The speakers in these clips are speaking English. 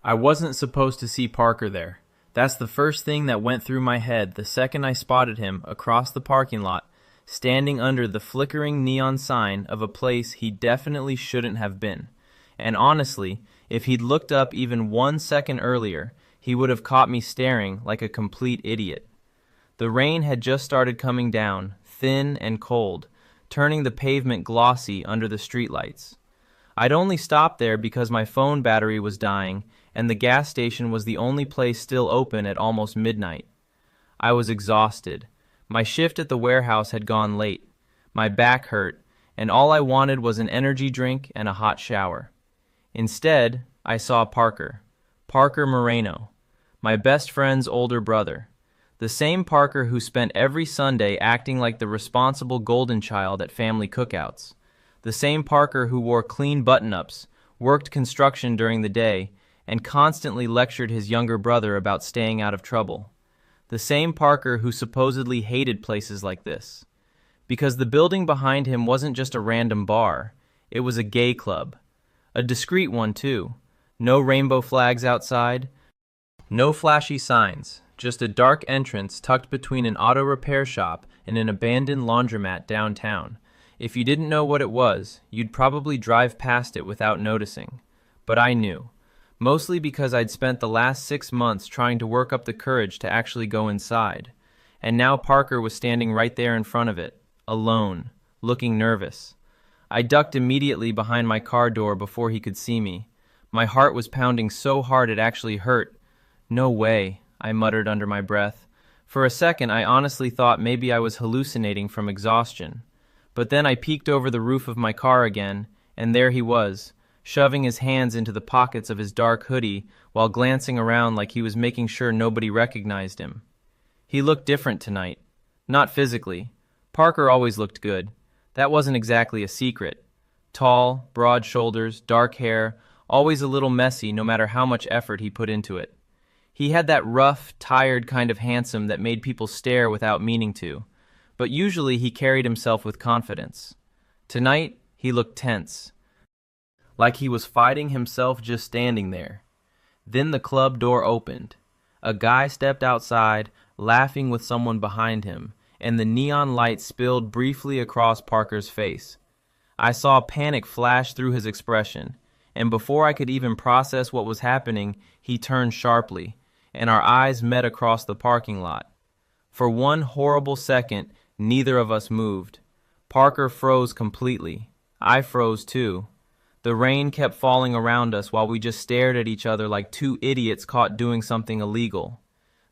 I wasn't supposed to see Parker there. That's the first thing that went through my head the second I spotted him across the parking lot, standing under the flickering neon sign of a place he definitely shouldn't have been. And honestly, if he'd looked up even 1 second earlier, he would have caught me staring like a complete idiot. The rain had just started coming down, thin and cold, turning the pavement glossy under the streetlights. I'd only stopped there because my phone battery was dying, and the gas station was the only place still open at almost midnight. I was exhausted. My shift at the warehouse had gone late. My back hurt, and all I wanted was an energy drink and a hot shower. Instead, I saw Parker. Parker Moreno, my best friend's older brother. The same Parker who spent every Sunday acting like the responsible golden child at family cookouts. The same Parker who wore clean button-ups, worked construction during the day, and constantly lectured his younger brother about staying out of trouble. The same Parker who supposedly hated places like this. Because the building behind him wasn't just a random bar, it was a gay club. A discreet one, too. No rainbow flags outside, no flashy signs, just a dark entrance tucked between an auto repair shop and an abandoned laundromat downtown. If you didn't know what it was, you'd probably drive past it without noticing. But I knew. Mostly because I'd spent the last 6 months trying to work up the courage to actually go inside. And now Parker was standing right there in front of it, alone, looking nervous. I ducked immediately behind my car door before he could see me. My heart was pounding so hard it actually hurt. "No way," I muttered under my breath. For a second, I honestly thought maybe I was hallucinating from exhaustion. But then I peeked over the roof of my car again, and there he was, shoving his hands into the pockets of his dark hoodie while glancing around like he was making sure nobody recognized him. He looked different tonight. Not physically. Parker always looked good. That wasn't exactly a secret. Tall, broad shoulders, dark hair, always a little messy no matter how much effort he put into it. He had that rough, tired kind of handsome that made people stare without meaning to, but usually he carried himself with confidence. Tonight, he looked tense, like he was fighting himself just standing there. Then the club door opened. A guy stepped outside, laughing with someone behind him, and the neon light spilled briefly across Parker's face. I saw panic flash through his expression, and before I could even process what was happening, he turned sharply, and our eyes met across the parking lot. For one horrible second, neither of us moved. Parker froze completely. I froze too. The rain kept falling around us while we just stared at each other like two idiots caught doing something illegal.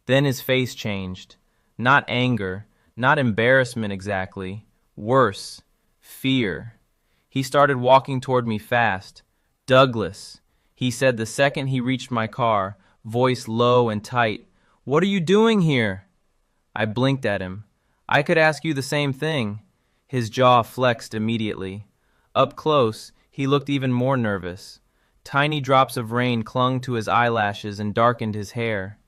Then his face changed. Not anger, not embarrassment exactly. Worse, fear. He started walking toward me fast. "Douglas," he said the second he reached my car, voice low and tight. "What are you doing here?" I blinked at him. "I could ask you the same thing." His jaw flexed immediately. Up close, he looked even more nervous. Tiny drops of rain clung to his eyelashes and darkened his hair.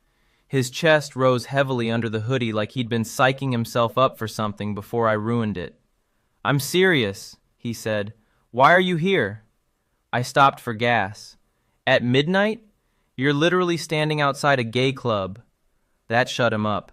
His chest rose heavily under the hoodie like he'd been psyching himself up for something before I ruined it. "I'm serious," he said. "Why are you here?" I stopped for gas. "At midnight? You're literally standing outside a gay club." That shut him up.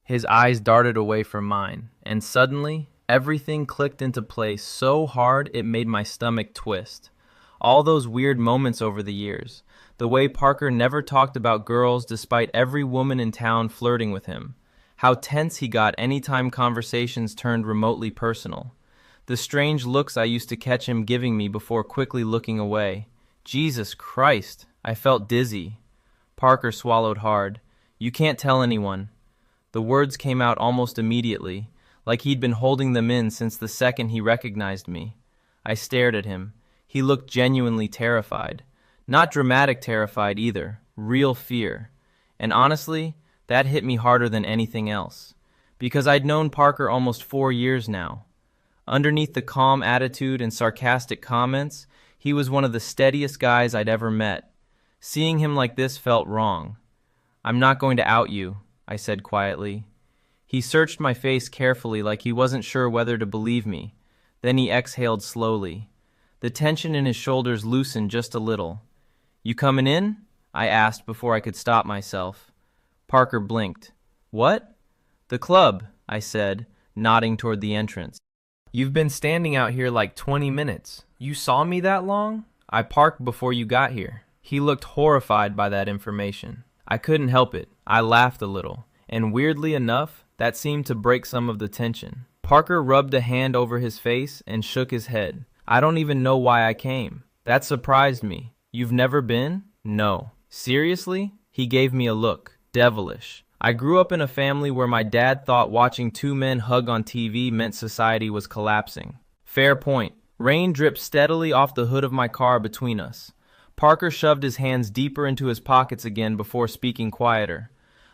His eyes darted away from mine, and suddenly, everything clicked into place so hard it made my stomach twist. All those weird moments over the years, the way Parker never talked about girls despite every woman in town flirting with him, how tense he got anytime conversations turned remotely personal, the strange looks I used to catch him giving me before quickly looking away. Jesus Christ, I felt dizzy. Parker swallowed hard. "You can't tell anyone." The words came out almost immediately, like he'd been holding them in since the second he recognized me. I stared at him. He looked genuinely terrified. Not dramatic terrified either, real fear. And honestly, that hit me harder than anything else. Because I'd known Parker almost 4 years now. Underneath the calm attitude and sarcastic comments, he was one of the steadiest guys I'd ever met. Seeing him like this felt wrong. "I'm not going to out you," I said quietly. He searched my face carefully like he wasn't sure whether to believe me. Then he exhaled slowly. The tension in his shoulders loosened just a little. "You coming in?" I asked before I could stop myself. Parker blinked. What? The club, I said, nodding toward the entrance. You've been standing out here like 20 minutes. You saw me that long? I parked before you got here. He looked horrified by that information. I couldn't help it. I laughed a little, and weirdly enough, that seemed to break some of the tension. Parker rubbed a hand over his face and shook his head. I don't even know why I came. That surprised me. You've never been? No. Seriously? He gave me a look. Devilish. I grew up in a family where my dad thought watching two men hug on TV meant society was collapsing. Fair point. Rain dripped steadily off the hood of my car between us. Parker shoved his hands deeper into his pockets again before speaking quieter.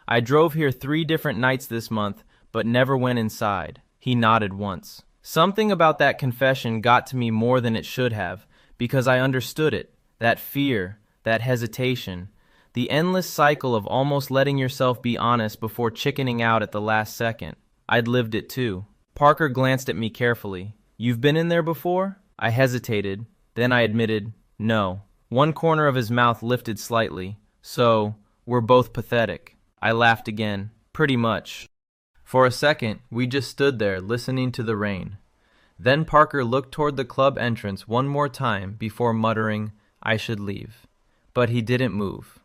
I drove here 3 different nights this month, but never went inside. He nodded once. Something about that confession got to me more than it should have, because I understood it. That fear, that hesitation, the endless cycle of almost letting yourself be honest before chickening out at the last second. I'd lived it too. Parker glanced at me carefully. You've been in there before? I hesitated. Then I admitted, no. One corner of his mouth lifted slightly. So, we're both pathetic. I laughed again. Pretty much. For a second, we just stood there listening to the rain. Then Parker looked toward the club entrance one more time before muttering, I should leave. But he didn't move.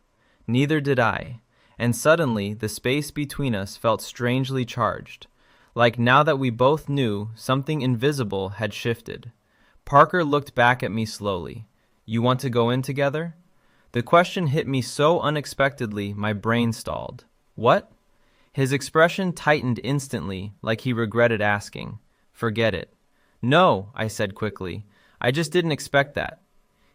Neither did I, and suddenly the space between us felt strangely charged, like now that we both knew something invisible had shifted. Parker looked back at me slowly. You want to go in together? The question hit me so unexpectedly my brain stalled. What? His expression tightened instantly, like he regretted asking. Forget it. No, I said quickly. I just didn't expect that.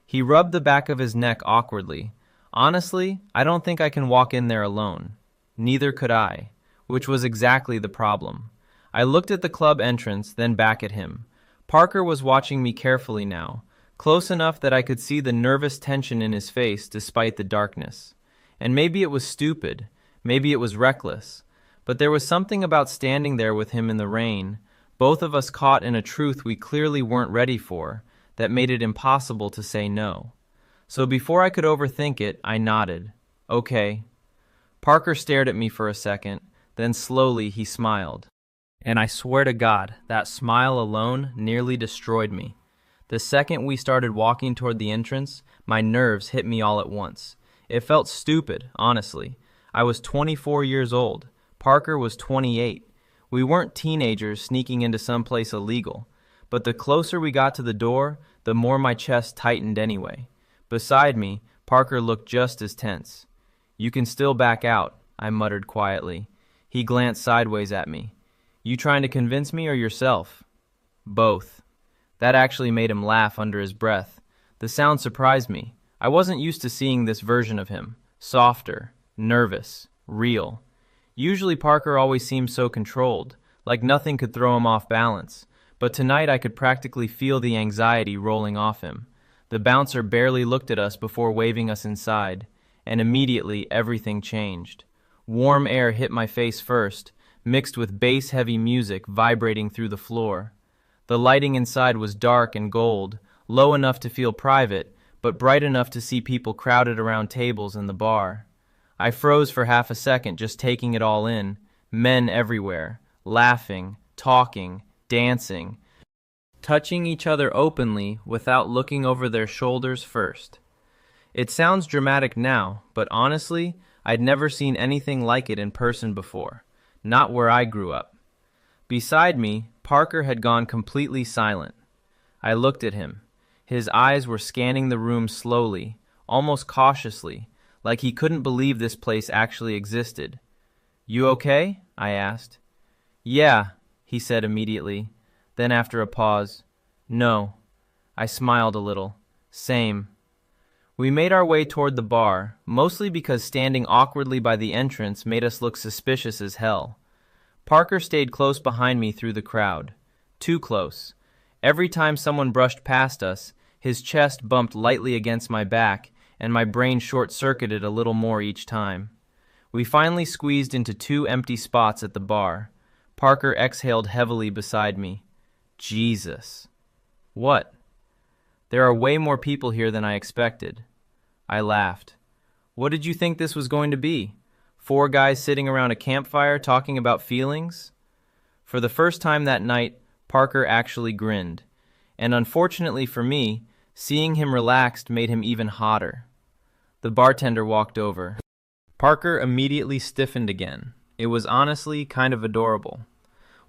He rubbed the back of his neck awkwardly. Honestly, I don't think I can walk in there alone. Neither could I, which was exactly the problem. I looked at the club entrance, then back at him. Parker was watching me carefully now, close enough that I could see the nervous tension in his face despite the darkness. And maybe it was stupid, maybe it was reckless, but there was something about standing there with him in the rain, both of us caught in a truth we clearly weren't ready for, that made it impossible to say no. So before I could overthink it, I nodded. Okay. Parker stared at me for a second, then slowly he smiled. And I swear to God, that smile alone nearly destroyed me. The second we started walking toward the entrance, my nerves hit me all at once. It felt stupid, honestly. I was 24 years old. Parker was 28. We weren't teenagers sneaking into someplace illegal. But the closer we got to the door, the more my chest tightened anyway. Beside me, Parker looked just as tense. You can still back out, I muttered quietly. He glanced sideways at me. You trying to convince me or yourself? Both. That actually made him laugh under his breath. The sound surprised me. I wasn't used to seeing this version of him. Softer, nervous, real. Usually Parker always seems so controlled, like nothing could throw him off balance. But tonight I could practically feel the anxiety rolling off him. The bouncer barely looked at us before waving us inside, and immediately everything changed. Warm air hit my face first, mixed with bass-heavy music vibrating through the floor. The lighting inside was dark and gold, low enough to feel private, but bright enough to see people crowded around tables in the bar. I froze for half a second just taking it all in. Men everywhere, laughing, talking, dancing, touching each other openly without looking over their shoulders first. It sounds dramatic now, but honestly, I'd never seen anything like it in person before. Not where I grew up. Beside me, Parker had gone completely silent. I looked at him. His eyes were scanning the room slowly, almost cautiously, like he couldn't believe this place actually existed. You okay? I asked. Yeah, he said immediately. Then after a pause, no. I smiled a little. Same. We made our way toward the bar, mostly because standing awkwardly by the entrance made us look suspicious as hell. Parker stayed close behind me through the crowd. Too close. Every time someone brushed past us, his chest bumped lightly against my back, and my brain short-circuited a little more each time. We finally squeezed into 2 empty spots at the bar. Parker exhaled heavily beside me. Jesus. What? There are way more people here than I expected. I laughed. What did you think this was going to be? 4 guys sitting around a campfire talking about feelings? For the first time that night, Parker actually grinned. And unfortunately for me, seeing him relaxed made him even hotter. The bartender walked over. Parker immediately stiffened again. It was honestly kind of adorable.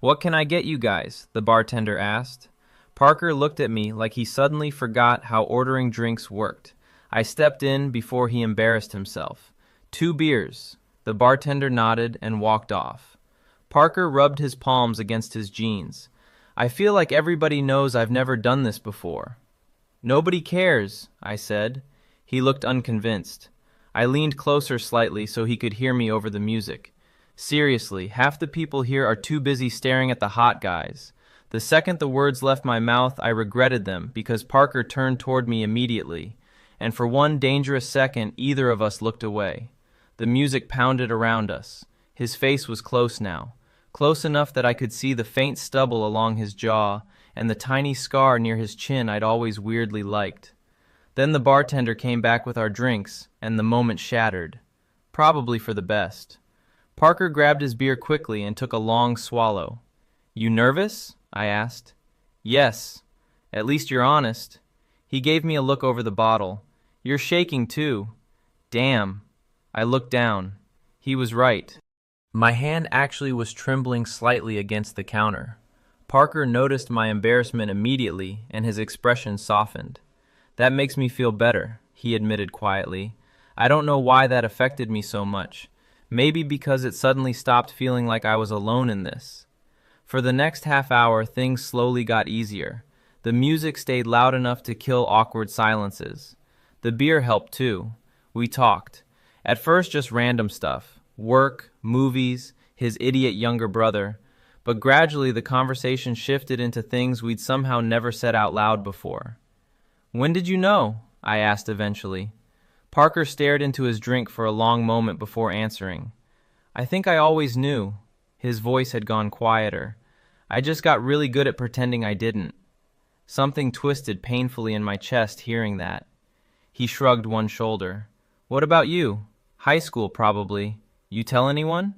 "What can I get you guys?" the bartender asked. Parker looked at me like he suddenly forgot how ordering drinks worked. I stepped in before he embarrassed himself. 2 beers. The bartender nodded and walked off. Parker rubbed his palms against his jeans. "I feel like everybody knows I've never done this before." "Nobody cares," I said. He looked unconvinced. I leaned closer slightly so he could hear me over the music. Seriously, half the people here are too busy staring at the hot guys. The second the words left my mouth, I regretted them because Parker turned toward me immediately, and for one dangerous second, either of us looked away. The music pounded around us. His face was close now, close enough that I could see the faint stubble along his jaw and the tiny scar near his chin I'd always weirdly liked. Then the bartender came back with our drinks, and the moment shattered. Probably for the best. Parker grabbed his beer quickly and took a long swallow. "You nervous?" I asked. "Yes. At least you're honest." He gave me a look over the bottle. "You're shaking too." "Damn." I looked down. He was right. My hand actually was trembling slightly against the counter. Parker noticed my embarrassment immediately, and his expression softened. "That makes me feel better," he admitted quietly. "I don't know why that affected me so much. Maybe because it suddenly stopped feeling like I was alone in this." For the next half hour, things slowly got easier. The music stayed loud enough to kill awkward silences. The beer helped too. We talked. At first just random stuff. Work, movies, his idiot younger brother. But gradually the conversation shifted into things we'd somehow never said out loud before. "When did you know?" I asked eventually. Parker stared into his drink for a long moment before answering. "I think I always knew." His voice had gone quieter. "I just got really good at pretending I didn't." Something twisted painfully in my chest hearing that. He shrugged one shoulder. "What about you? High school, probably. You tell anyone?"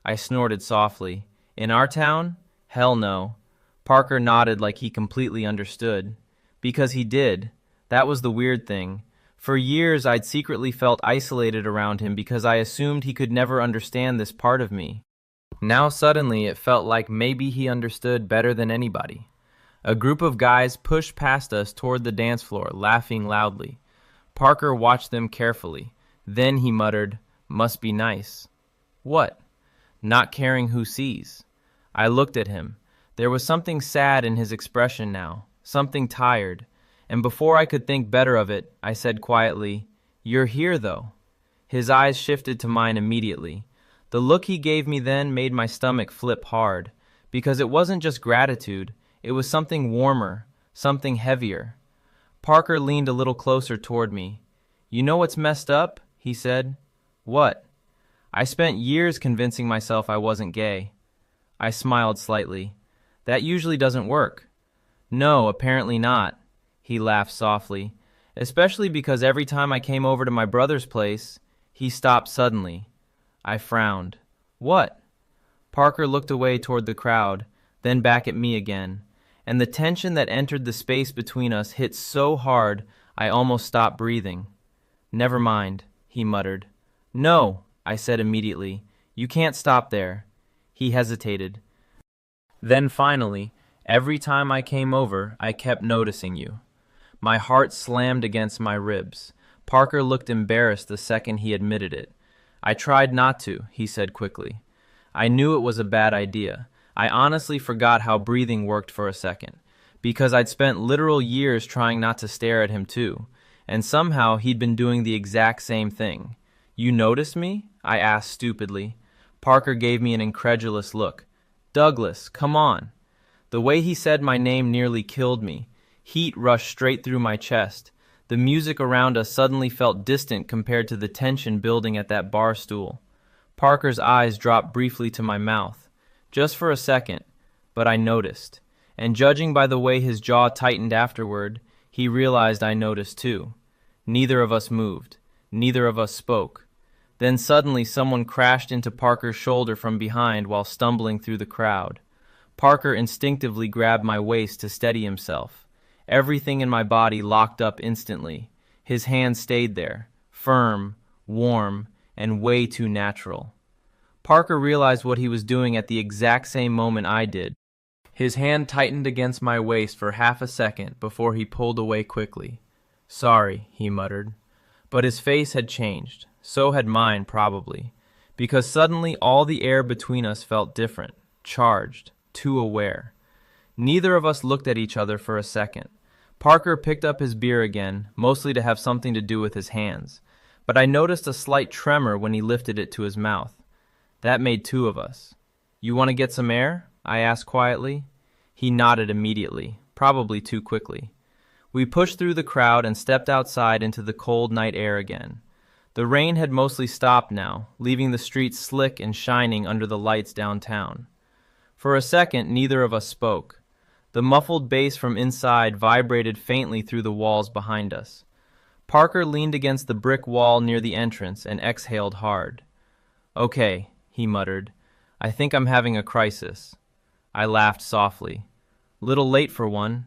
I snorted softly. "In our town? Hell no." Parker nodded like he completely understood. Because he did. That was the weird thing. For years I'd secretly felt isolated around him because I assumed he could never understand this part of me. Now suddenly it felt like maybe he understood better than anybody. A group of guys pushed past us toward the dance floor, laughing loudly. Parker watched them carefully. Then he muttered, "Must be nice." "What?" "Not caring who sees." I looked at him. There was something sad in his expression now, something tired. And before I could think better of it, I said quietly, "You're here, though." His eyes shifted to mine immediately. The look he gave me then made my stomach flip hard, because it wasn't just gratitude, it was something warmer, something heavier. Parker leaned a little closer toward me. "You know what's messed up?" he said. "What?" "I spent years convincing myself I wasn't gay." I smiled slightly. "That usually doesn't work." "No, apparently not." He laughed softly. "Especially because every time I came over to my brother's place," he stopped suddenly. I frowned. "What?" Parker looked away toward the crowd, then back at me again, and the tension that entered the space between us hit so hard I almost stopped breathing. "Never mind," he muttered. "No," I said immediately. "You can't stop there." He hesitated. "Then finally, every time I came over, I kept noticing you." My heart slammed against my ribs. Parker looked embarrassed the second he admitted it. "I tried not to," he said quickly. I knew it was a bad idea. I honestly forgot how breathing worked for a second, because I'd spent literal years trying not to stare at him too, and somehow he'd been doing the exact same thing. "You noticed me?" I asked stupidly. Parker gave me an incredulous look. "Douglas, come on." The way he said my name nearly killed me. Heat rushed straight through my chest. The music around us suddenly felt distant compared to the tension building at that bar stool. Parker's eyes dropped briefly to my mouth. Just for a second, but I noticed. And judging by the way his jaw tightened afterward, he realized I noticed too. Neither of us moved. Neither of us spoke. Then suddenly someone crashed into Parker's shoulder from behind while stumbling through the crowd. Parker instinctively grabbed my waist to steady himself. Everything in my body locked up instantly. His hand stayed there, firm, warm, and way too natural. Parker realized what he was doing at the exact same moment I did. His hand tightened against my waist for half a second before he pulled away quickly. "Sorry," he muttered. But his face had changed. So had mine, probably, because suddenly all the air between us felt different, charged, too aware. Neither of us looked at each other for a second. Parker picked up his beer again, mostly to have something to do with his hands, but I noticed a slight tremor when he lifted it to his mouth. That made two of us. "You want to get some air?" I asked quietly. He nodded immediately, probably too quickly. We pushed through the crowd and stepped outside into the cold night air again. The rain had mostly stopped now, leaving the streets slick and shining under the lights downtown. For a second, neither of us spoke. The muffled bass from inside vibrated faintly through the walls behind us. Parker leaned against the brick wall near the entrance and exhaled hard. "Okay," he muttered. "I think I'm having a crisis." I laughed softly. "Little late for one."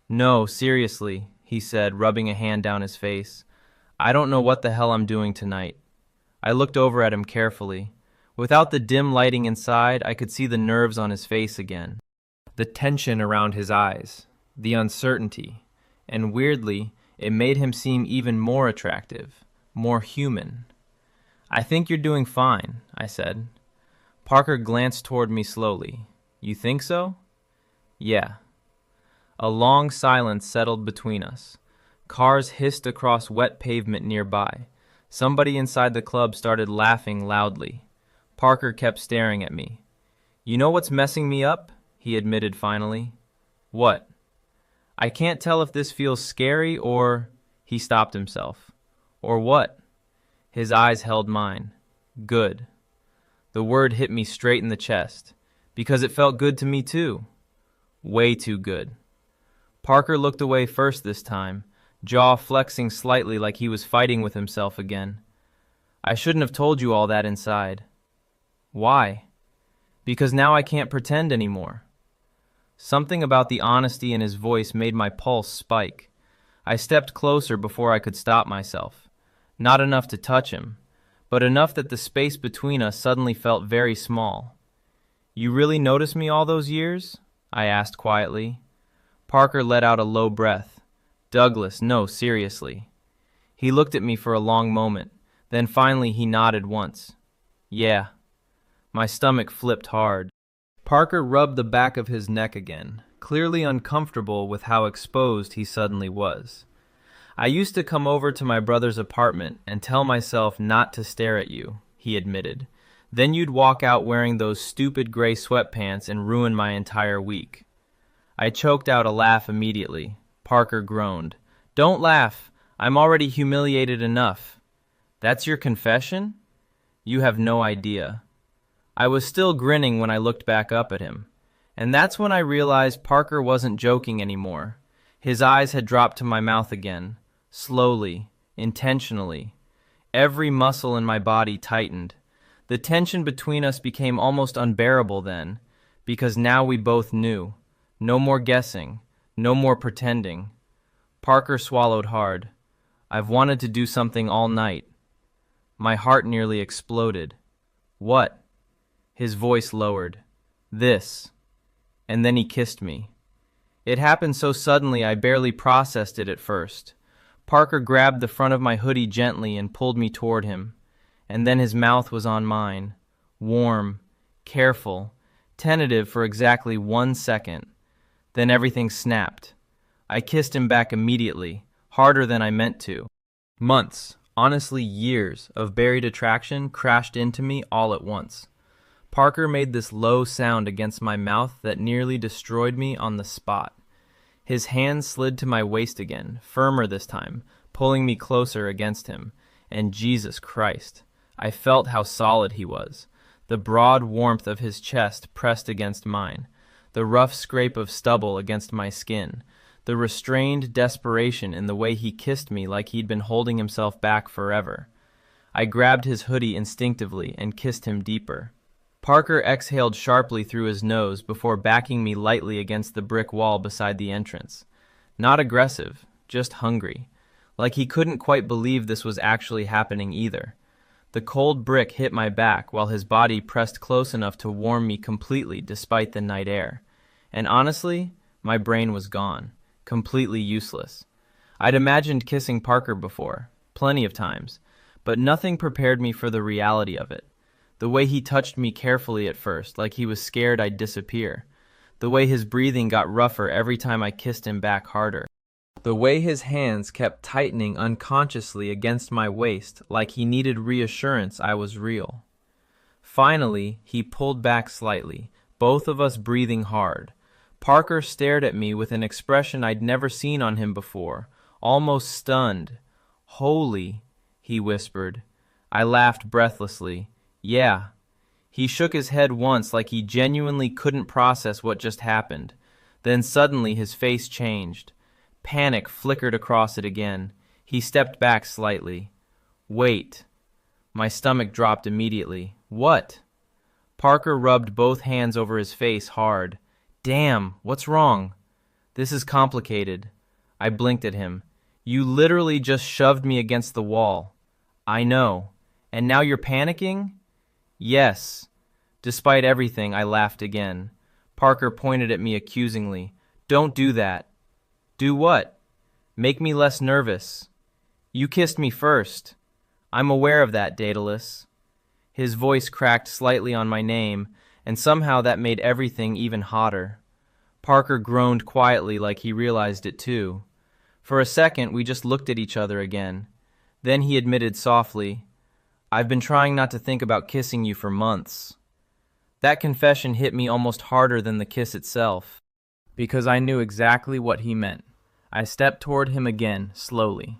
"No, seriously," he said, rubbing a hand down his face. "I don't know what the hell I'm doing tonight." I looked over at him carefully. Without the dim lighting inside, I could see the nerves on his face again. The tension around his eyes, the uncertainty, and weirdly, it made him seem even more attractive, more human. "I think you're doing fine," I said. Parker glanced toward me slowly. "You think so?" "Yeah." A long silence settled between us. Cars hissed across wet pavement nearby. Somebody inside the club started laughing loudly. Parker kept staring at me. "You know what's messing me up?" he admitted finally. "What?" "I can't tell if this feels scary or—" He stopped himself. "Or what?" His eyes held mine. "Good." The word hit me straight in the chest, because it felt good to me too. Way too good. Parker looked away first this time, jaw flexing slightly like he was fighting with himself again. "I shouldn't have told you all that inside." "Why?" "Because now I can't pretend anymore." Something about the honesty in his voice made my pulse spike. I stepped closer before I could stop myself. Not enough to touch him, but enough that the space between us suddenly felt very small. "You really noticed me all those years?" I asked quietly. Parker let out a low breath. "Douglas, no, seriously." He looked at me for a long moment. Then finally he nodded once. "Yeah." My stomach flipped hard. Parker rubbed the back of his neck again, clearly uncomfortable with how exposed he suddenly was. "I used to come over to my brother's apartment and tell myself not to stare at you," he admitted. "Then you'd walk out wearing those stupid gray sweatpants and ruin my entire week." I choked out a laugh immediately. Parker groaned. "Don't laugh. I'm already humiliated enough." "That's your confession?" "You have no idea." I was still grinning when I looked back up at him. And that's when I realized Parker wasn't joking anymore. His eyes had dropped to my mouth again, slowly, intentionally. Every muscle in my body tightened. The tension between us became almost unbearable then, because now we both knew. No more guessing, no more pretending. Parker swallowed hard. "I've wanted to do something all night." My heart nearly exploded. "What?" His voice lowered. "This." And then he kissed me. It happened so suddenly I barely processed it at first. Parker grabbed the front of my hoodie gently and pulled me toward him. And then his mouth was on mine. Warm, careful, tentative for exactly 1 second. Then everything snapped. I kissed him back immediately, harder than I meant to. Months, honestly years, of buried attraction crashed into me all at once. Parker made this low sound against my mouth that nearly destroyed me on the spot. His hand slid to my waist again, firmer this time, pulling me closer against him. And Jesus Christ, I felt how solid he was. The broad warmth of his chest pressed against mine. The rough scrape of stubble against my skin. the restrained desperation in the way he kissed me like he'd been holding himself back forever. I grabbed his hoodie instinctively and kissed him deeper. Parker exhaled sharply through his nose before backing me lightly against the brick wall beside the entrance. Not aggressive, just hungry, like he couldn't quite believe this was actually happening either. The cold brick hit my back while his body pressed close enough to warm me completely despite the night air. And honestly, my brain was gone, completely useless. I'd imagined kissing Parker before, plenty of times, but nothing prepared me for the reality of it. The way he touched me carefully at first, like he was scared I'd disappear. The way his breathing got rougher every time I kissed him back harder. The way his hands kept tightening unconsciously against my waist like he needed reassurance I was real. Finally, he pulled back slightly, both of us breathing hard. Parker stared at me with an expression I'd never seen on him before, almost stunned. "Holy," he whispered. I laughed breathlessly. "Yeah." He shook his head once like he genuinely couldn't process what just happened. Then suddenly his face changed. Panic flickered across it again. He stepped back slightly. "Wait." My stomach dropped immediately. "What?" Parker rubbed both hands over his face hard. "Damn, what's wrong?" "This is complicated." I blinked at him. "You literally just shoved me against the wall." "I know. And now you're panicking?" "Yes." Despite everything, I laughed again. Parker pointed at me accusingly. "Don't do that." "Do what?" "Make me less nervous." "You kissed me first." "I'm aware of that, Daedalus." His voice cracked slightly on my name, and somehow that made everything even hotter. Parker groaned quietly like he realized it too. For a second, we just looked at each other again. Then he admitted softly, "I've been trying not to think about kissing you for months." That confession hit me almost harder than the kiss itself, because I knew exactly what he meant. I stepped toward him again, slowly.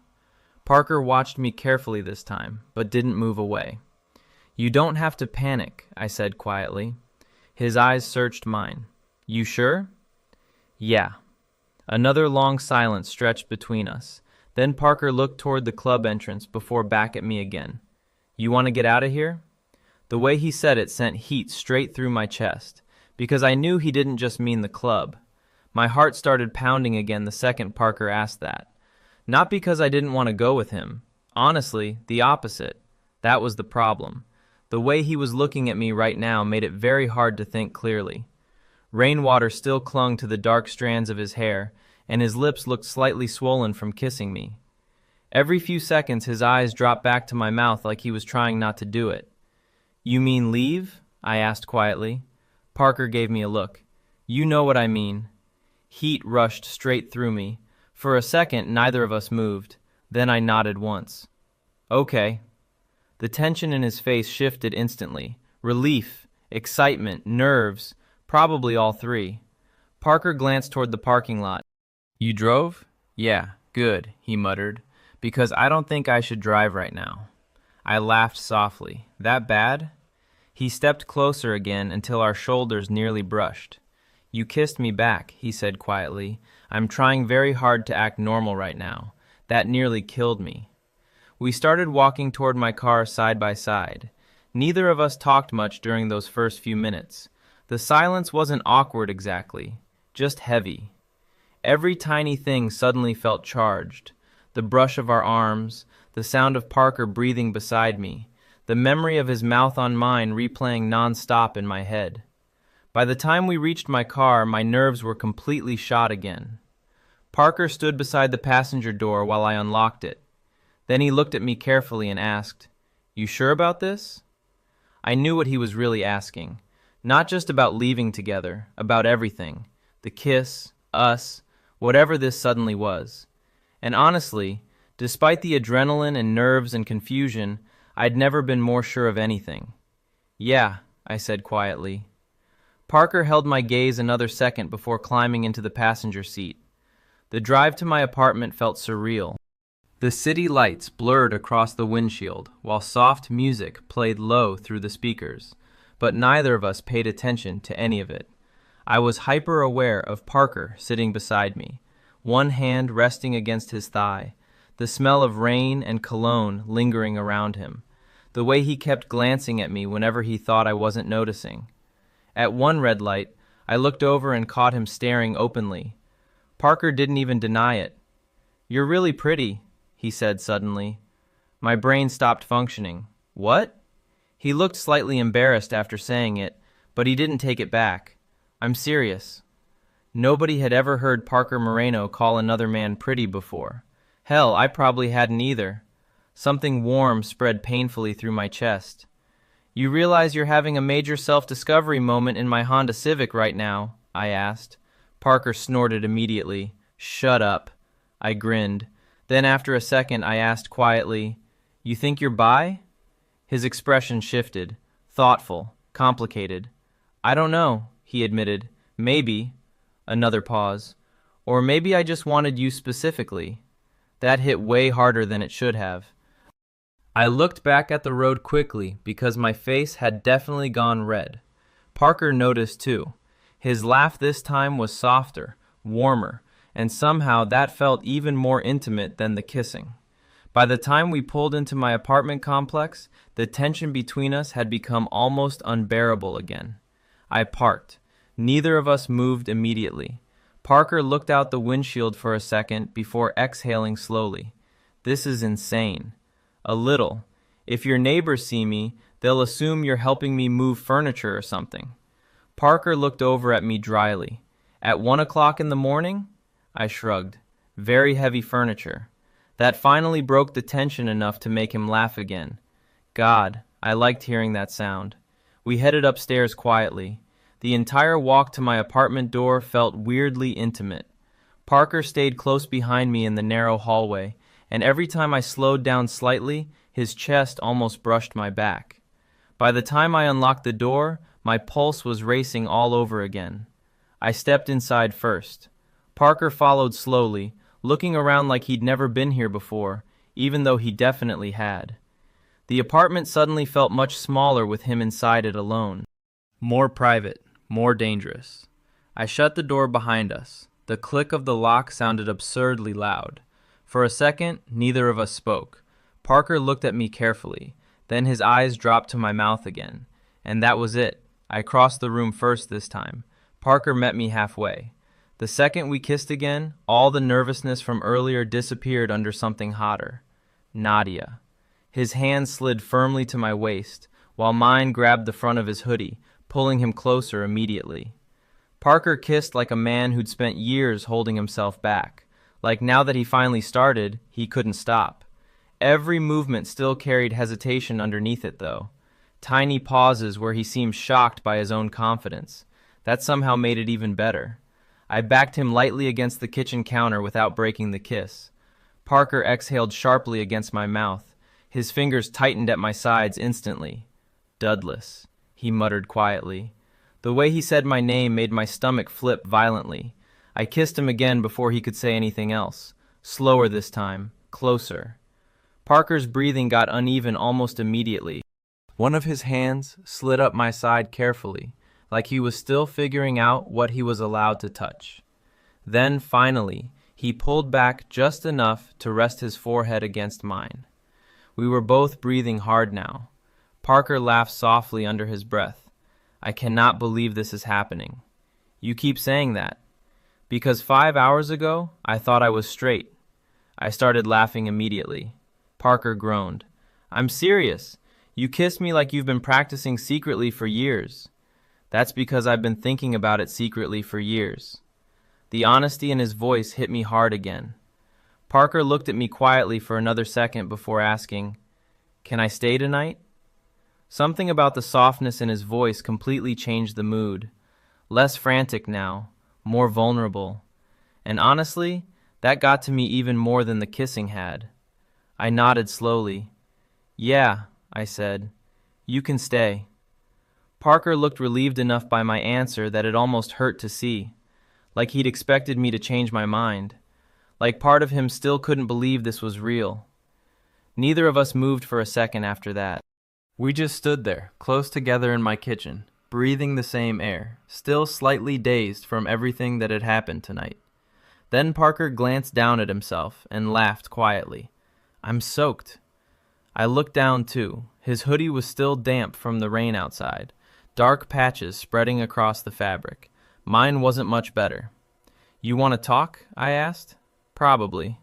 Parker watched me carefully this time, but didn't move away. "You don't have to panic," I said quietly. His eyes searched mine. "You sure?" "Yeah." Another long silence stretched between us. Then Parker looked toward the club entrance before back at me again. "You want to get out of here?" The way he said it sent heat straight through my chest, because I knew he didn't just mean the club. My heart started pounding again the second Parker asked that. Not because I didn't want to go with him. Honestly, the opposite. That was the problem. The way he was looking at me right now made it very hard to think clearly. Rainwater still clung to the dark strands of his hair, and his lips looked slightly swollen from kissing me. Every few seconds his eyes dropped back to my mouth like he was trying not to do it. "You mean leave?" I asked quietly. Parker gave me a look. "You know what I mean." Heat rushed straight through me. For a second, neither of us moved. Then I nodded once. "Okay." The tension in his face shifted instantly. Relief, excitement, nerves, probably all three. Parker glanced toward the parking lot. "You drove?" "Yeah, good," he muttered, "because I don't think I should drive right now." I laughed softly. "That bad?" He stepped closer again until our shoulders nearly brushed. "You kissed me back," he said quietly. "I'm trying very hard to act normal right now. That nearly killed me." We started walking toward my car side by side. Neither of us talked much during those first few minutes. The silence wasn't awkward exactly, just heavy. Every tiny thing suddenly felt charged. The brush of our arms, the sound of Parker breathing beside me, the memory of his mouth on mine replaying non-stop in my head. By the time we reached my car, my nerves were completely shot again. Parker stood beside the passenger door while I unlocked it. Then he looked at me carefully and asked, "You sure about this?" I knew what he was really asking. Not just about leaving together, about everything. The kiss, us, whatever this suddenly was. And honestly, despite the adrenaline and nerves and confusion, I'd never been more sure of anything. "Yeah," I said quietly. Parker held my gaze another second before climbing into the passenger seat. The drive to my apartment felt surreal. The city lights blurred across the windshield, while soft music played low through the speakers, but neither of us paid attention to any of it. I was hyper-aware of Parker sitting beside me, one hand resting against his thigh, the smell of rain and cologne lingering around him, the way he kept glancing at me whenever he thought I wasn't noticing. At one red light, I looked over and caught him staring openly. Parker didn't even deny it. "You're really pretty," he said suddenly. My brain stopped functioning. "What?" He looked slightly embarrassed after saying it, but he didn't take it back. "I'm serious." Nobody had ever heard Parker Moreno call another man pretty before. Hell, I probably hadn't either. Something warm spread painfully through my chest. "You realize you're having a major self-discovery moment in my Honda Civic right now?" I asked. Parker snorted immediately. "Shut up." I grinned. Then after a second I asked quietly, "You think you're bi?" His expression shifted. Thoughtful. Complicated. "I don't know," he admitted. "Maybe." Another pause. "Or maybe I just wanted you specifically." That hit way harder than it should have. I looked back at the road quickly because my face had definitely gone red. Parker noticed too. His laugh this time was softer, warmer, and somehow that felt even more intimate than the kissing. By the time we pulled into my apartment complex, the tension between us had become almost unbearable again. I parked. Neither of us moved immediately. Parker looked out the windshield for a second before exhaling slowly. "This is insane." "A little. If your neighbors see me, they'll assume you're helping me move furniture or something." Parker looked over at me dryly. "At 1 o'clock in the morning?" I shrugged. "Very heavy furniture." That finally broke the tension enough to make him laugh again. God, I liked hearing that sound. We headed upstairs quietly. The entire walk to my apartment door felt weirdly intimate. Parker stayed close behind me in the narrow hallway, and every time I slowed down slightly, his chest almost brushed my back. By the time I unlocked the door, my pulse was racing all over again. I stepped inside first. Parker followed slowly, looking around like he'd never been here before, even though he definitely had. The apartment suddenly felt much smaller with him inside it alone. More private, more dangerous. I shut the door behind us. The click of the lock sounded absurdly loud. For a second, neither of us spoke. Parker looked at me carefully. Then his eyes dropped to my mouth again. And that was it. I crossed the room first this time. Parker met me halfway. The second we kissed again, all the nervousness from earlier disappeared under something hotter. Nadia. His hand slid firmly to my waist, while mine grabbed the front of his hoodie, pulling him closer immediately. Parker kissed like a man who'd spent years holding himself back. Like now that he finally started, he couldn't stop. Every movement still carried hesitation underneath it, though. Tiny pauses where he seemed shocked by his own confidence. That somehow made it even better. I backed him lightly against the kitchen counter without breaking the kiss. Parker exhaled sharply against my mouth. His fingers tightened at my sides instantly. "Douglas," he muttered quietly. The way he said my name made my stomach flip violently. I kissed him again before he could say anything else. Slower this time. Closer. Parker's breathing got uneven almost immediately. One of his hands slid up my side carefully, like he was still figuring out what he was allowed to touch. Then, finally, he pulled back just enough to rest his forehead against mine. We were both breathing hard now. Parker laughed softly under his breath. "I cannot believe this is happening." "You keep saying that." "Because 5 hours ago, I thought I was straight." I started laughing immediately. Parker groaned. "I'm serious. You kissed me like you've been practicing secretly for years." "That's because I've been thinking about it secretly for years." The honesty in his voice hit me hard again. Parker looked at me quietly for another second before asking, "Can I stay tonight?" Something about the softness in his voice completely changed the mood. Less frantic now, more vulnerable. And honestly, that got to me even more than the kissing had. I nodded slowly. "Yeah," I said. "You can stay." Parker looked relieved enough by my answer that it almost hurt to see. Like he'd expected me to change my mind. Like part of him still couldn't believe this was real. Neither of us moved for a second after that. We just stood there, close together in my kitchen, breathing the same air, still slightly dazed from everything that had happened tonight. Then Parker glanced down at himself and laughed quietly. I'm soaked. I looked down too. His hoodie was still damp from the rain outside, dark patches spreading across the fabric. Mine wasn't much better. You want to talk? I asked. Probably.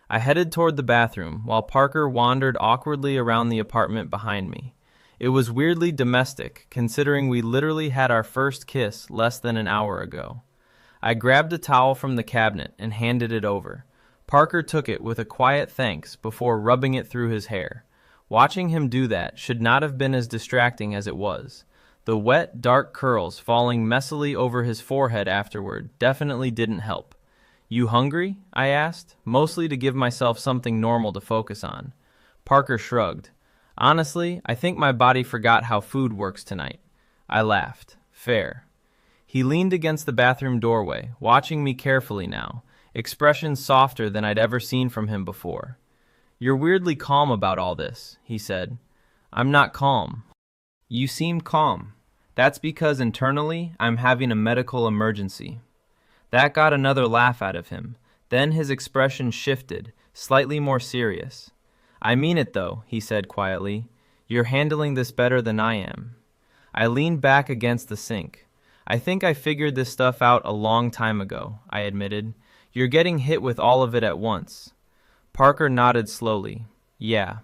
I headed toward the bathroom, while Parker wandered awkwardly around the apartment behind me. It was weirdly domestic, considering we literally had our first kiss less than an hour ago. I grabbed a towel from the cabinet and handed it over. Parker took it with a quiet thanks before rubbing it through his hair. Watching him do that should not have been as distracting as it was. The wet, dark curls falling messily over his forehead afterward definitely didn't help. You hungry? I asked, mostly to give myself something normal to focus on. Parker shrugged. Honestly, I think my body forgot how food works tonight. I laughed. Fair. He leaned against the bathroom doorway, watching me carefully now, expression softer than I'd ever seen from him before. You're weirdly calm about all this, he said. I'm not calm. You seem calm. That's because internally, I'm having a medical emergency. That got another laugh out of him. Then his expression shifted, slightly more serious. I mean it though, he said quietly. You're handling this better than I am. I leaned back against the sink. I think I figured this stuff out a long time ago, I admitted. You're getting hit with all of it at once. Parker nodded slowly. Yeah.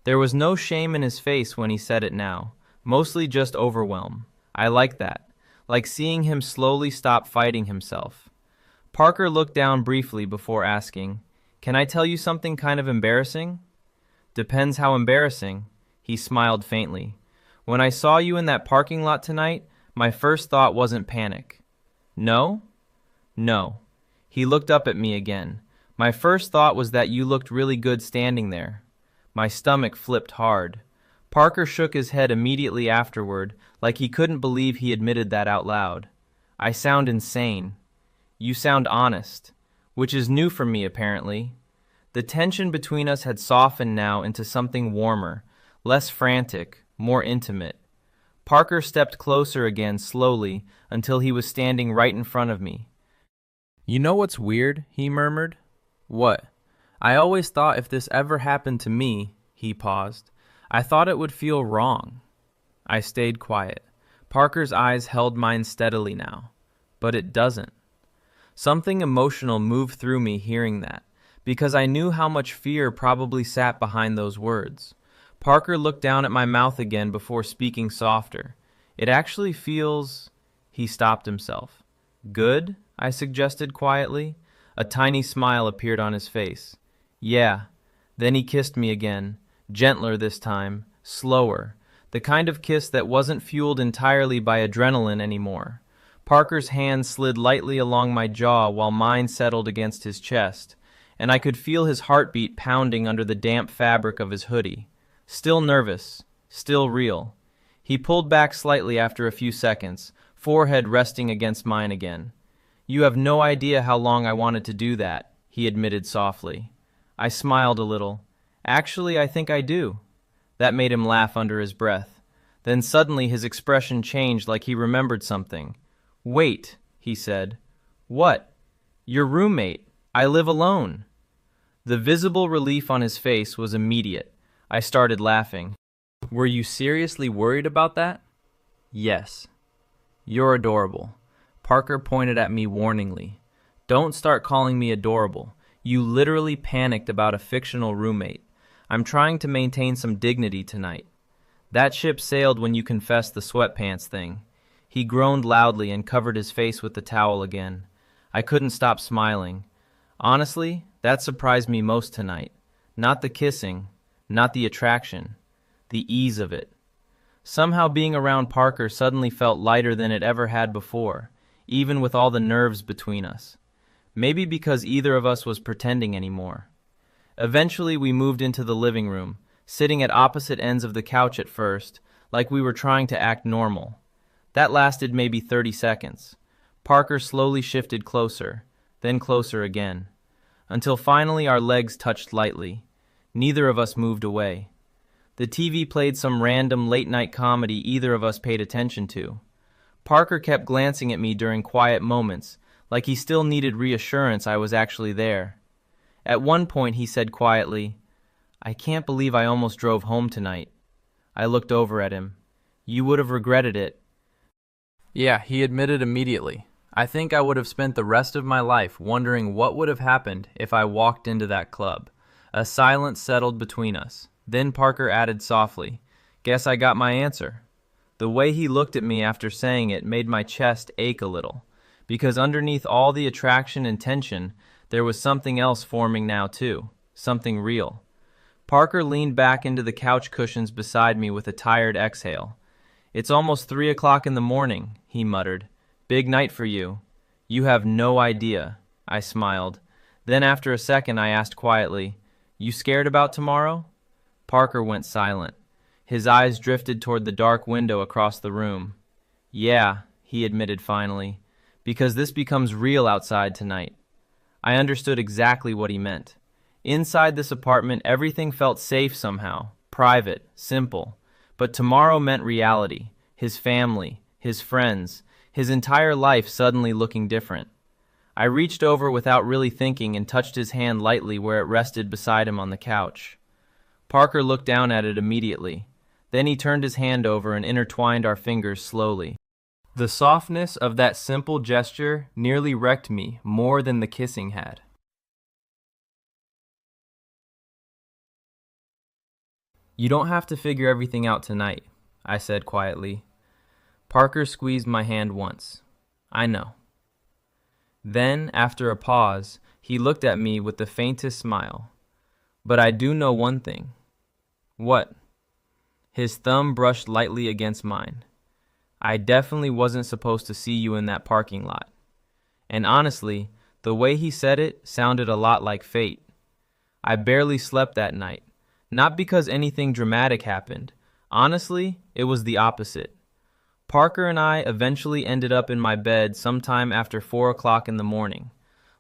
There was no shame in his face when he said it now, mostly just overwhelm. I like that, like seeing him slowly stop fighting himself. Parker looked down briefly before asking, Can I tell you something kind of embarrassing? Depends how embarrassing. He smiled faintly. When I saw you in that parking lot tonight, my first thought wasn't panic. No? No. He looked up at me again. My first thought was that you looked really good standing there. My stomach flipped hard. Parker shook his head immediately afterward, like he couldn't believe he admitted that out loud. I sound insane. You sound honest, which is new for me apparently. The tension between us had softened now into something warmer, less frantic, more intimate. Parker stepped closer again slowly until he was standing right in front of me. You know what's weird? He murmured. What? I always thought if this ever happened to me, he paused, I thought it would feel wrong. I stayed quiet. Parker's eyes held mine steadily now. But it doesn't. Something emotional moved through me hearing that, because I knew how much fear probably sat behind those words. Parker looked down at my mouth again before speaking softer. It actually feels... He stopped himself. Good? I suggested quietly. A tiny smile appeared on his face. Yeah. Then he kissed me again, gentler this time, slower, the kind of kiss that wasn't fueled entirely by adrenaline anymore. Parker's hand slid lightly along my jaw while mine settled against his chest, and I could feel his heartbeat pounding under the damp fabric of his hoodie. Still nervous, still real. He pulled back slightly after a few seconds, forehead resting against mine again. You have no idea how long I wanted to do that, he admitted softly. I smiled a little. Actually, I think I do. That made him laugh under his breath. Then suddenly his expression changed like he remembered something. Wait, he said. What? Your roommate. I live alone. The visible relief on his face was immediate. I started laughing. Were you seriously worried about that? Yes. You're adorable. Parker pointed at me warningly. Don't start calling me adorable. You literally panicked about a fictional roommate. I'm trying to maintain some dignity tonight. That ship sailed when you confessed the sweatpants thing. He groaned loudly and covered his face with the towel again. I couldn't stop smiling. Honestly, that surprised me most tonight. Not the kissing, not the attraction, the ease of it. Somehow being around Parker suddenly felt lighter than it ever had before, even with all the nerves between us. Maybe because either of us was pretending anymore. Eventually we moved into the living room, sitting at opposite ends of the couch at first, like we were trying to act normal. That lasted maybe 30 seconds. Parker slowly shifted closer, then closer again, until finally our legs touched lightly. Neither of us moved away. The TV played some random late-night comedy either of us paid attention to. Parker kept glancing at me during quiet moments, like he still needed reassurance I was actually there. At one point he said quietly, "I can't believe I almost drove home tonight." I looked over at him. "You would have regretted it." Yeah, he admitted immediately. I think I would have spent the rest of my life wondering what would have happened if I walked into that club. A silence settled between us. Then Parker added softly, "Guess I got my answer." The way he looked at me after saying it made my chest ache a little, because underneath all the attraction and tension, there was something else forming now too, something real. Parker leaned back into the couch cushions beside me with a tired exhale. "It's almost 3 o'clock in the morning," he muttered. "Big night for you." "You have no idea," I smiled. Then after a second I asked quietly, "You scared about tomorrow?" Parker went silent. His eyes drifted toward the dark window across the room. "Yeah," he admitted finally, "because this becomes real outside tonight." I understood exactly what he meant. Inside this apartment, everything felt safe somehow, private, simple. But tomorrow meant reality, his family, his friends, his entire life suddenly looking different. I reached over without really thinking and touched his hand lightly where it rested beside him on the couch. Parker looked down at it immediately. Then he turned his hand over and intertwined our fingers slowly. The softness of that simple gesture nearly wrecked me more than the kissing had. "You don't have to figure everything out tonight," I said quietly. Parker squeezed my hand once. "I know." Then, after a pause, he looked at me with the faintest smile. "But I do know one thing." "What?" His thumb brushed lightly against mine. "I definitely wasn't supposed to see you in that parking lot." And honestly, the way he said it sounded a lot like fate. I barely slept that night. Not because anything dramatic happened. Honestly, it was the opposite. Parker and I eventually ended up in my bed sometime after 4 o'clock in the morning,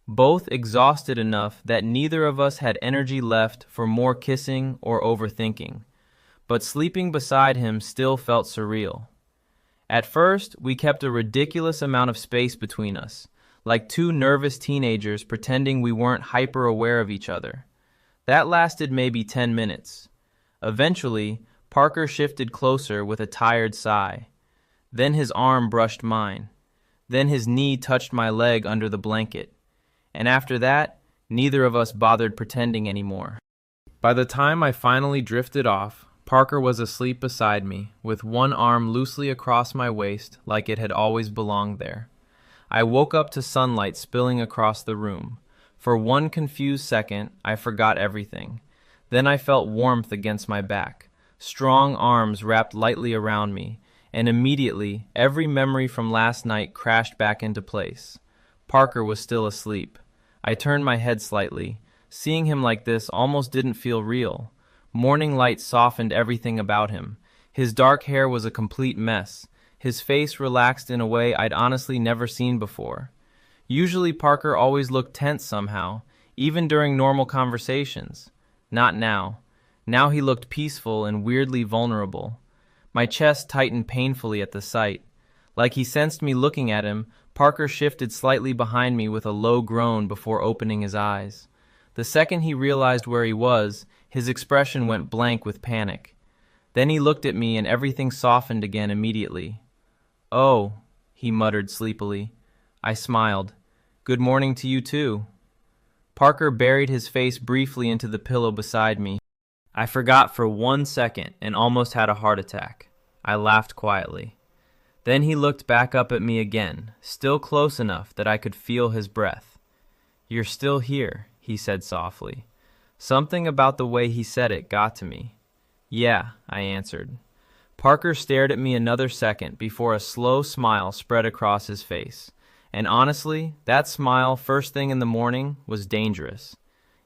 both exhausted enough that neither of us had energy left for more kissing or overthinking. But sleeping beside him still felt surreal. At first, we kept a ridiculous amount of space between us, like two nervous teenagers pretending we weren't hyper-aware of each other. That lasted maybe 10 minutes. Eventually, Parker shifted closer with a tired sigh. Then his arm brushed mine. Then his knee touched my leg under the blanket. And after that, neither of us bothered pretending anymore. By the time I finally drifted off, Parker was asleep beside me, with one arm loosely across my waist like it had always belonged there. I woke up to sunlight spilling across the room. For one confused second, I forgot everything. Then I felt warmth against my back, strong arms wrapped lightly around me, and immediately every memory from last night crashed back into place. Parker was still asleep. I turned my head slightly. Seeing him like this almost didn't feel real. Morning light softened everything about him. His dark hair was a complete mess. His face relaxed in a way I'd honestly never seen before. Usually Parker always looked tense somehow, even during normal conversations. Not now. Now he looked peaceful and weirdly vulnerable. My chest tightened painfully at the sight. Like he sensed me looking at him, Parker shifted slightly behind me with a low groan before opening his eyes. The second he realized where he was, his expression went blank with panic. Then he looked at me and everything softened again immediately. "Oh," he muttered sleepily. I smiled. "Good morning to you too." Parker buried his face briefly into the pillow beside me. I forgot for 1 second and almost had a heart attack. I laughed quietly. Then he looked back up at me again, still close enough that I could feel his breath. "You're still here," he said softly. Something about the way he said it got to me. "Yeah," I answered. Parker stared at me another second before a slow smile spread across his face. And honestly, that smile first thing in the morning was dangerous.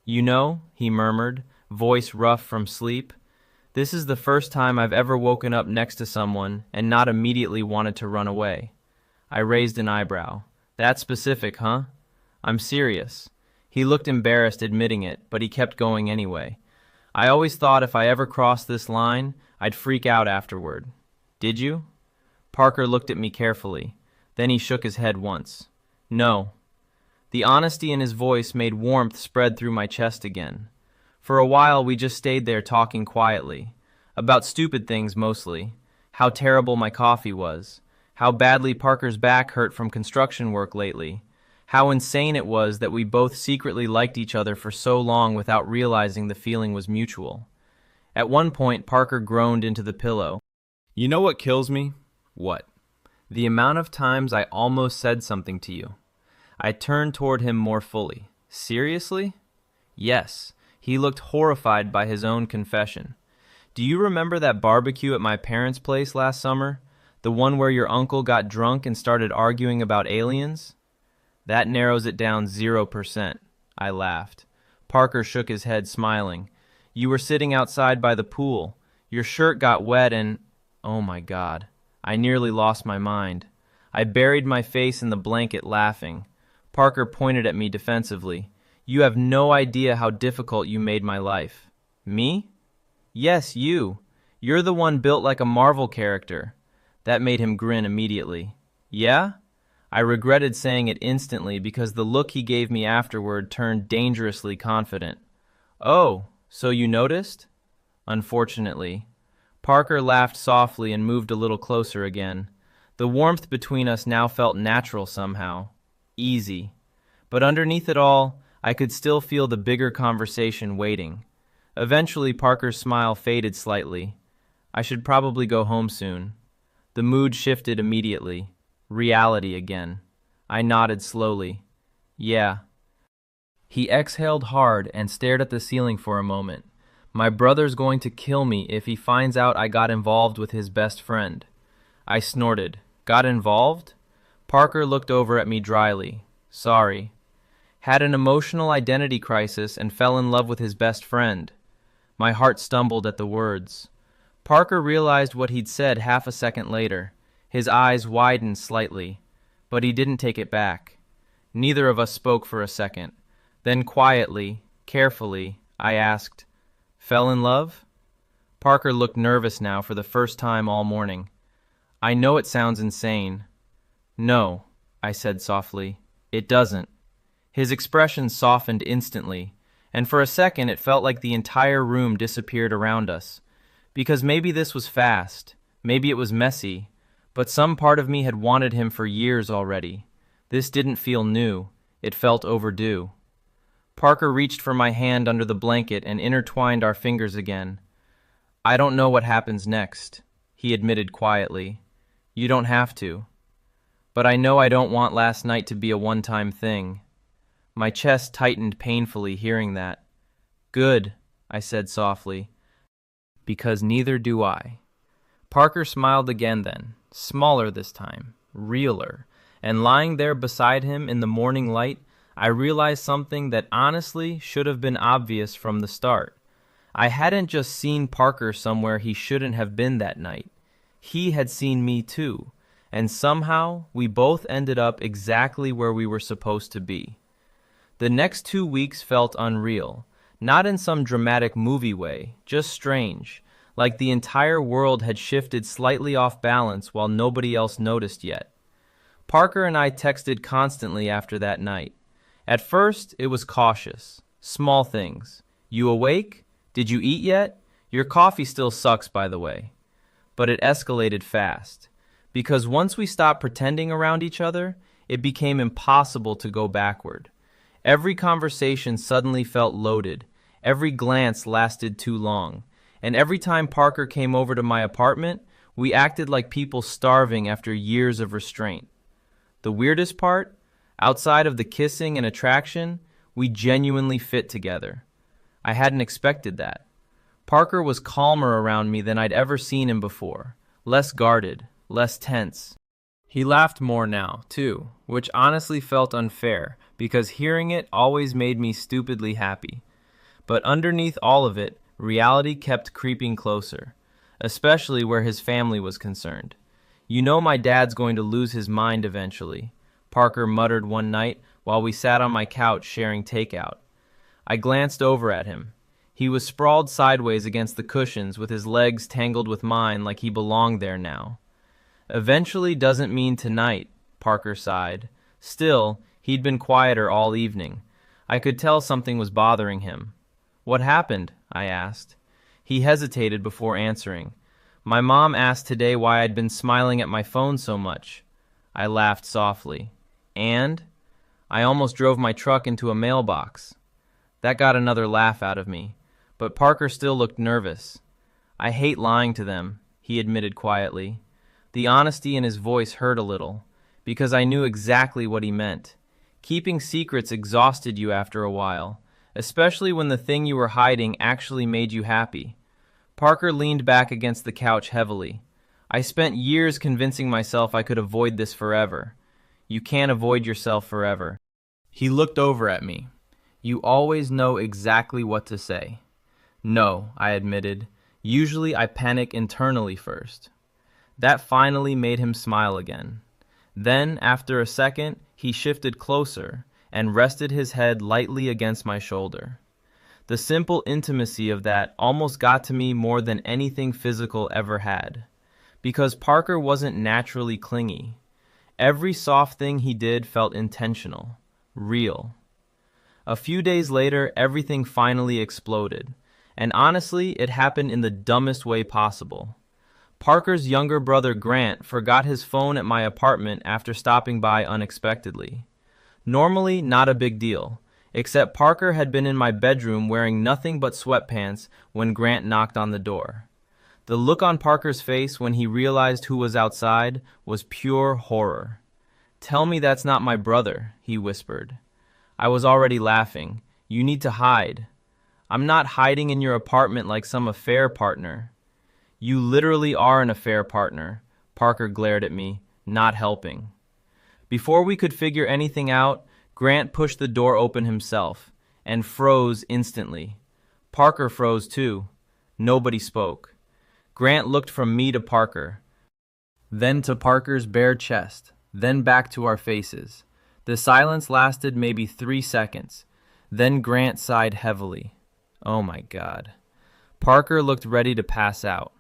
"You know," he murmured, voice rough from sleep, "this is the first time I've ever woken up next to someone and not immediately wanted to run away." I raised an eyebrow. "That's specific, huh?" "I'm serious." He looked embarrassed admitting it, but he kept going anyway. "I always thought if I ever crossed this line, I'd freak out afterward." "Did you?" Parker looked at me carefully. Then he shook his head once. "No, The honesty in his voice made warmth spread through my chest again. For a while we just stayed there talking quietly, about stupid things mostly, how terrible my coffee was, how badly Parker's back hurt from construction work lately, how insane it was that we both secretly liked each other for so long without realizing the feeling was mutual. At one point, Parker groaned into the pillow. "You know what kills me?" "What?" "The amount of times I almost said something to you." I turned toward him more fully. "Seriously?" "Yes." He looked horrified by his own confession. "Do you remember that barbecue at my parents' place last summer? The one where your uncle got drunk and started arguing about aliens?" "That narrows it down 0%. I laughed. Parker shook his head, smiling. "You were sitting outside by the pool. Your shirt got wet and—" Oh my God. I nearly lost my mind. I buried my face in the blanket, laughing. Parker pointed at me defensively. "You have no idea how difficult you made my life." "Me?" "Yes, you. You're the one built like a Marvel character." That made him grin immediately. "Yeah?" I regretted saying it instantly because the look he gave me afterward turned dangerously confident. "Oh, so you noticed?" "Unfortunately." Parker laughed softly and moved a little closer again. The warmth between us now felt natural somehow. Easy. But underneath it all, I could still feel the bigger conversation waiting. Eventually, Parker's smile faded slightly. I should probably go home soon. The mood shifted immediately. Reality again. I nodded slowly. "Yeah." He exhaled hard and stared at the ceiling for a moment. "My brother's going to kill me if he finds out I got involved with his best friend." I snorted. "Got involved?" Parker looked over at me dryly. "Sorry." "Had an emotional identity crisis and fell in love with his best friend." My heart stumbled at the words. Parker realized what he'd said half a second later. His eyes widened slightly, but he didn't take it back. Neither of us spoke for a second. Then quietly, carefully, I asked, "Fell in love?" Parker looked nervous now for the first time all morning. "I know it sounds insane." "No," I said softly, "it doesn't." His expression softened instantly, and for a second it felt like the entire room disappeared around us. Because maybe this was fast, maybe it was messy, but some part of me had wanted him for years already. This didn't feel new, it felt overdue. Parker reached for my hand under the blanket and intertwined our fingers again. "I don't know what happens next," he admitted quietly. "You don't have to. But I know I don't want last night to be a one-time thing." My chest tightened painfully hearing that. "Good," I said softly, "because neither do I." Parker smiled again then, smaller this time, realer, and lying there beside him in the morning light, I realized something that honestly should have been obvious from the start. I hadn't just seen Parker somewhere he shouldn't have been that night. He had seen me too, and somehow we both ended up exactly where we were supposed to be. The next 2 weeks felt unreal, not in some dramatic movie way, just strange, like the entire world had shifted slightly off balance while nobody else noticed yet. Parker and I texted constantly after that night. At first, it was cautious. Small things. "You awake? Did you eat yet? Your coffee still sucks, by the way." But it escalated fast. Because once we stopped pretending around each other, it became impossible to go backward. Every conversation suddenly felt loaded. Every glance lasted too long. And every time Parker came over to my apartment, we acted like people starving after years of restraint. The weirdest part? Outside of the kissing and attraction, we genuinely fit together. I hadn't expected that. Parker was calmer around me than I'd ever seen him before. Less guarded, less tense. He laughed more now, too, which honestly felt unfair, because hearing it always made me stupidly happy. But underneath all of it, reality kept creeping closer, especially where his family was concerned. "You know my dad's going to lose his mind eventually," Parker muttered one night while we sat on my couch sharing takeout. I glanced over at him. He was sprawled sideways against the cushions with his legs tangled with mine like he belonged there now. "Eventually doesn't mean tonight," Parker sighed. Still, He'd been quieter all evening. I could tell something was bothering him. "What happened?" I asked. He hesitated before answering. "My mom asked today why I'd been smiling at my phone so much." I laughed softly. "And?" "I almost drove my truck into a mailbox." That got another laugh out of me, but Parker still looked nervous. "I hate lying to them," he admitted quietly. The honesty in his voice hurt a little, because I knew exactly what he meant. Keeping secrets exhausted you after a while, especially when the thing you were hiding actually made you happy. Parker leaned back against the couch heavily. "I spent years convincing myself I could avoid this forever." "You can't avoid yourself forever." He looked over at me. "You always know exactly what to say." "No," I admitted. "Usually I panic internally first." That finally made him smile again. Then, after a second, he shifted closer and rested his head lightly against my shoulder. The simple intimacy of that almost got to me more than anything physical ever had, because Parker wasn't naturally clingy. Every soft thing he did felt intentional, real. A few days later, everything finally exploded, and honestly, it happened in the dumbest way possible. Parker's younger brother Grant forgot his phone at my apartment after stopping by unexpectedly. Normally, not a big deal, except Parker had been in my bedroom wearing nothing but sweatpants when Grant knocked on the door. The look on Parker's face when he realized who was outside was pure horror. "Tell me that's not my brother," he whispered. I was already laughing. "You need to hide." "I'm not hiding in your apartment like some affair partner." "You literally are an affair partner," Parker glared at me, not helping. Before we could figure anything out, Grant pushed the door open himself, and froze instantly. Parker froze too. Nobody spoke. Grant looked from me to Parker, then to Parker's bare chest, then back to our faces. The silence lasted maybe 3 seconds. Then Grant sighed heavily. Oh my God. Parker looked ready to pass out.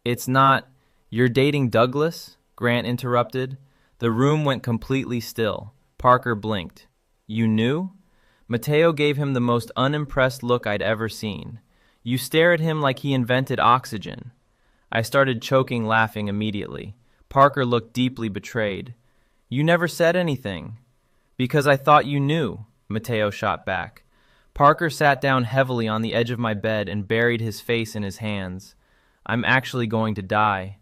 "It's not... You're dating Douglas?" Grant interrupted. The room went completely still. Parker blinked. "You knew?" Mateo gave him the most unimpressed look I'd ever seen. "You stare at him like he invented oxygen." I started choking laughing immediately. Parker looked deeply betrayed. "You never said anything." "Because I thought you knew," Mateo shot back. Parker sat down heavily on the edge of my bed and buried his face in his hands. "I'm actually going to die."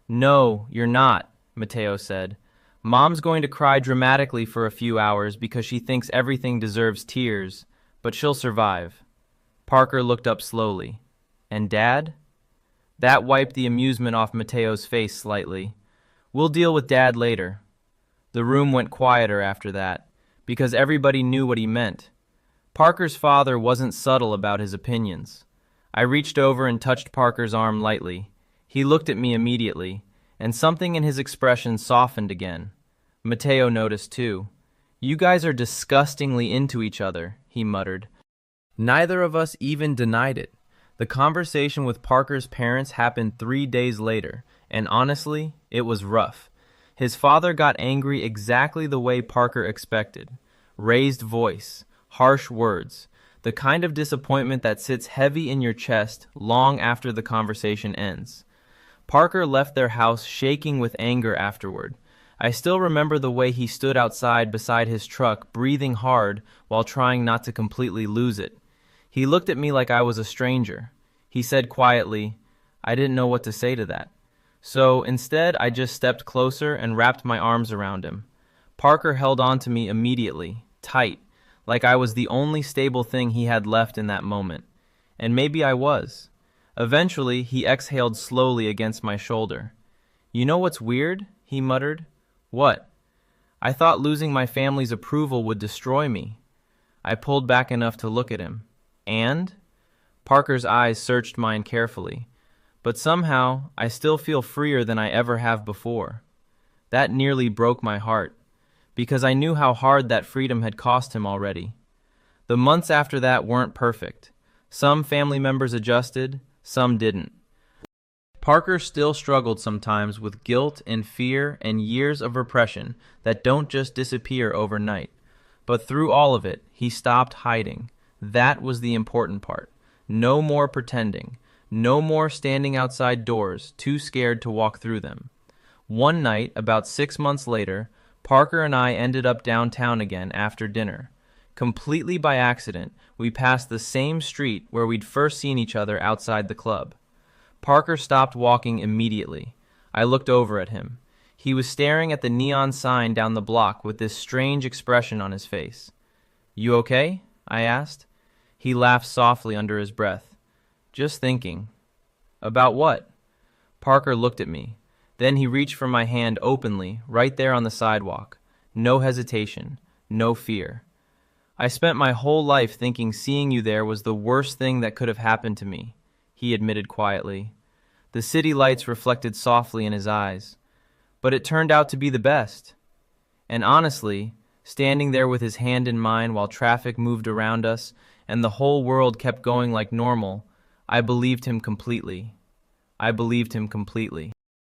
"No, you're not," Mateo said. "Mom's going to cry dramatically for a few hours because she thinks everything deserves tears, but she'll survive." Parker looked up slowly. "And Dad?" That wiped the amusement off Mateo's face slightly. "We'll deal with Dad later." The room went quieter after that, because everybody knew what he meant. Parker's father wasn't subtle about his opinions. I reached over and touched Parker's arm lightly. He looked at me immediately, and something in his expression softened again. Mateo noticed too. "You guys are disgustingly into each other," he muttered. Neither of us even denied it. The conversation with Parker's parents happened 3 days later, and honestly, it was rough. His father got angry exactly the way Parker expected. Raised voice, harsh words, the kind of disappointment that sits heavy in your chest long after the conversation ends. Parker left their house shaking with anger afterward. I still remember the way he stood outside beside his truck, breathing hard while trying not to completely lose it. He looked at me like I was a stranger. He said quietly, "I didn't know what to say to that." So instead, I just stepped closer and wrapped my arms around him. Parker held on to me immediately, tight, like I was the only stable thing he had left in that moment. And maybe I was. Eventually, he exhaled slowly against my shoulder. "You know what's weird?" he muttered. "What?" "I thought losing my family's approval would destroy me." I pulled back enough to look at him. "And?" Parker's eyes searched mine carefully. "But somehow, I still feel freer than I ever have before." That nearly broke my heart, because I knew how hard that freedom had cost him already. The months after that weren't perfect. Some family members adjusted, some didn't. Parker still struggled sometimes with guilt and fear and years of repression that don't just disappear overnight. But through all of it, he stopped hiding. That was the important part. No more pretending. No more standing outside doors, too scared to walk through them. One night, about 6 months later, Parker and I ended up downtown again after dinner. Completely by accident, we passed the same street where we'd first seen each other outside the club. Parker stopped walking immediately. I looked over at him. He was staring at the neon sign down the block with this strange expression on his face. "You okay?" I asked. He laughed softly under his breath. "Just thinking." "About what?" Parker looked at me. Then he reached for my hand openly, right there on the sidewalk. No hesitation, no fear. "I spent my whole life thinking seeing you there was the worst thing that could have happened to me," he admitted quietly. The city lights reflected softly in his eyes. "But it turned out to be the best." And honestly, standing there with his hand in mine while traffic moved around us and the whole world kept going like normal, I believed him completely. I believed him completely.